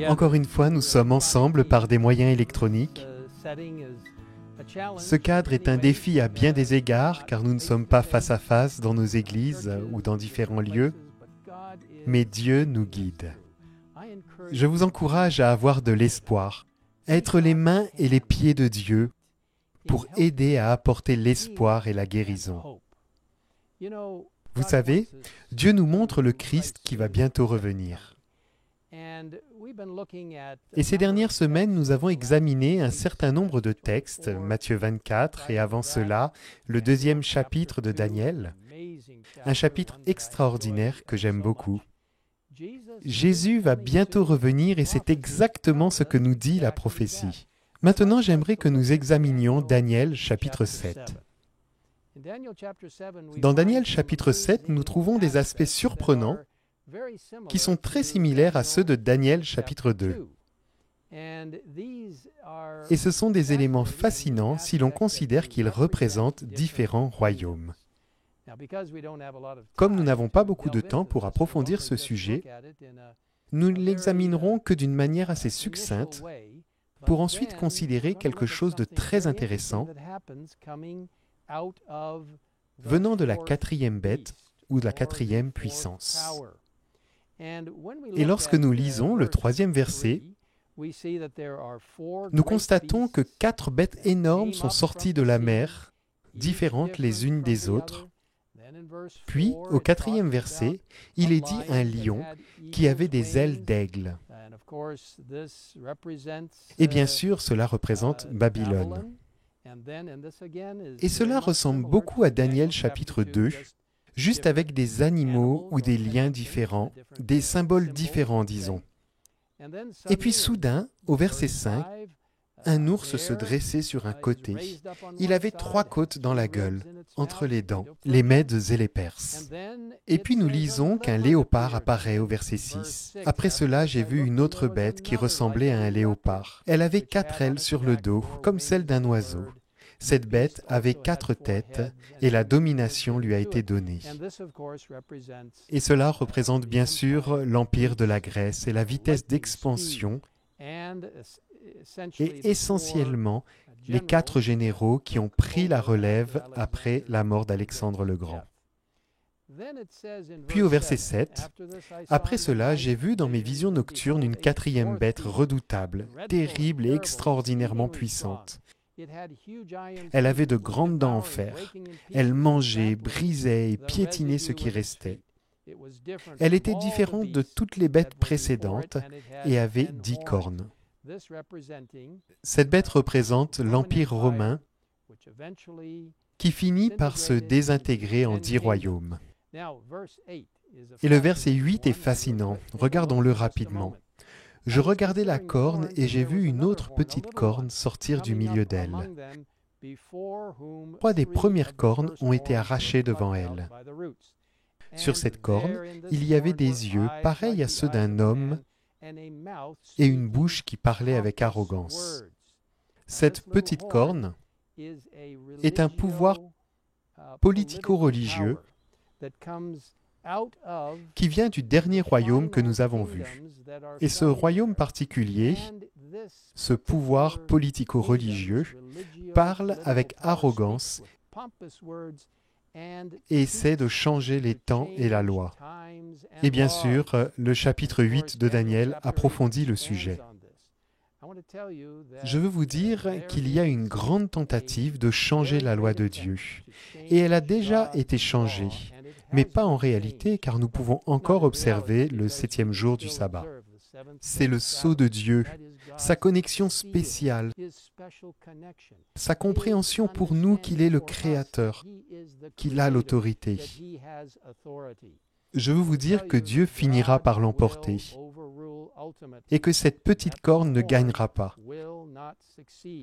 Encore une fois, nous sommes ensemble par des moyens électroniques. Ce cadre est un défi à bien des égards, car nous ne sommes pas face à face dans nos églises ou dans différents lieux, mais Dieu nous guide. Je vous encourage à avoir de l'espoir, à être les mains et les pieds de Dieu pour aider à apporter l'espoir et la guérison. Vous savez, Dieu nous montre le Christ qui va bientôt revenir. Et ces dernières semaines, nous avons examiné un certain nombre de textes, Matthieu 24 et avant cela, le 2e chapitre de Daniel, un chapitre extraordinaire que j'aime beaucoup. Jésus va bientôt revenir et c'est exactement ce que nous dit la prophétie. Maintenant, j'aimerais que nous examinions Daniel chapitre 7. Dans Daniel chapitre 7, nous trouvons des aspects surprenants qui sont très similaires à ceux de Daniel chapitre 2. Et ce sont des éléments fascinants si l'on considère qu'ils représentent différents royaumes. Comme nous n'avons pas beaucoup de temps pour approfondir ce sujet, nous ne l'examinerons que d'une manière assez succincte pour ensuite considérer quelque chose de très intéressant venant de la 4e bête ou de la 4e puissance. Et lorsque nous lisons le 3e verset, nous constatons que 4 bêtes énormes sont sorties de la mer, différentes les unes des autres. Puis, au 4e verset, il est dit un lion qui avait des ailes d'aigle. Et bien sûr, cela représente Babylone. Et cela ressemble beaucoup à Daniel chapitre 2, juste avec des animaux ou des liens différents, des symboles différents, disons. Et puis soudain, au verset 5, un ours se dressait sur un côté. Il avait 3 côtes dans la gueule, entre les dents, les Mèdes et les Perses. Et puis nous lisons qu'un léopard apparaît au verset 6. Après cela, j'ai vu une autre bête qui ressemblait à un léopard. Elle avait 4 ailes sur le dos, comme celle d'un oiseau. Cette bête avait 4 têtes et la domination lui a été donnée. Et cela représente bien sûr l'empire de la Grèce et la vitesse d'expansion et essentiellement les 4 généraux qui ont pris la relève après la mort d'Alexandre le Grand. Puis au verset 7, « Après cela, j'ai vu dans mes visions nocturnes une 4e bête redoutable, terrible et extraordinairement puissante. Elle avait de grandes dents en fer. Elle mangeait, brisait et piétinait ce qui restait. Elle était différente de toutes les bêtes précédentes et avait 10 cornes. » Cette bête représente l'Empire romain qui finit par se désintégrer en 10 royaumes. Et le verset 8 est fascinant. Regardons-le rapidement. Je regardais la corne et j'ai vu une autre petite corne sortir du milieu d'elle. 3 des premières cornes ont été arrachées devant elle. Sur cette corne, il y avait des yeux pareils à ceux d'un homme et une bouche qui parlait avec arrogance. Cette petite corne est un pouvoir politico-religieux qui vient du dernier royaume que nous avons vu. Et ce royaume particulier, ce pouvoir politico-religieux, parle avec arrogance et essaie de changer les temps et la loi. Et bien sûr, le chapitre 8 de Daniel approfondit le sujet. Je veux vous dire qu'il y a une grande tentative de changer la loi de Dieu. Et elle a déjà été changée, mais pas en réalité, car nous pouvons encore observer le 7e jour du sabbat. C'est le sceau de Dieu, sa connexion spéciale, sa compréhension pour nous qu'il est le Créateur, qu'il a l'autorité. Je veux vous dire que Dieu finira par l'emporter et que cette petite corne ne gagnera pas,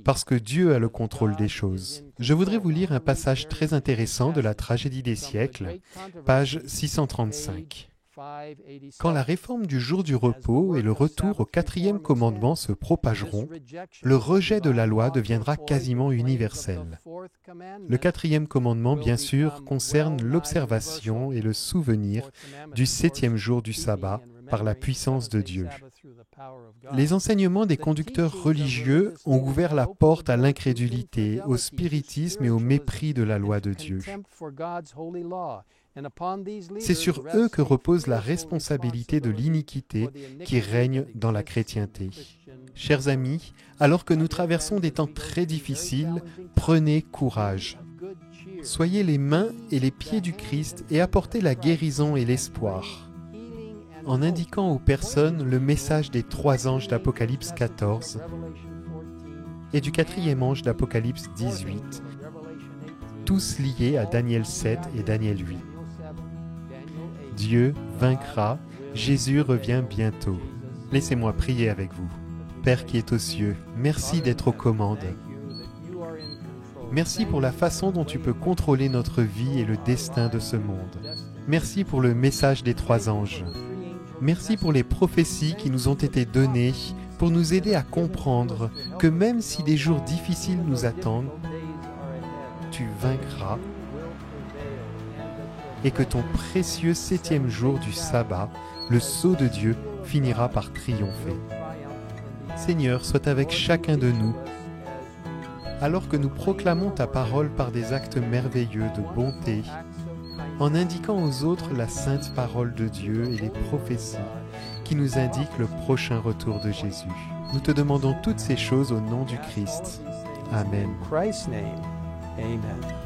parce que Dieu a le contrôle des choses. Je voudrais vous lire un passage très intéressant de la Tragédie des siècles, page 635. Quand la réforme du jour du repos et le retour au 4e commandement se propageront, le rejet de la loi deviendra quasiment universel. Le 4e commandement, bien sûr, concerne l'observation et le souvenir du 7e jour du sabbat par la puissance de Dieu. Les enseignements des conducteurs religieux ont ouvert la porte à l'incrédulité, au spiritisme et au mépris de la loi de Dieu. C'est sur eux que repose la responsabilité de l'iniquité qui règne dans la chrétienté. Chers amis, alors que nous traversons des temps très difficiles, prenez courage. Soyez les mains et les pieds du Christ et apportez la guérison et l'espoir. En indiquant aux personnes le message des 3 anges d'Apocalypse 14 et du 4e ange d'Apocalypse 18, tous liés à Daniel 7 et Daniel 8. Dieu vaincra, Jésus revient bientôt. Laissez-moi prier avec vous. Père qui est aux cieux, merci d'être aux commandes. Merci pour la façon dont tu peux contrôler notre vie et le destin de ce monde. Merci pour le message des 3 anges. Merci pour les prophéties qui nous ont été données pour nous aider à comprendre que même si des jours difficiles nous attendent, tu vaincras et que ton précieux 7e jour du sabbat, le sceau de Dieu, finira par triompher. Seigneur, sois avec chacun de nous, alors que nous proclamons ta parole par des actes merveilleux de bonté, en indiquant aux autres la sainte parole de Dieu et les prophéties qui nous indiquent le prochain retour de Jésus. Nous te demandons toutes ces choses au nom du Christ. Amen. In Christ's name, amen.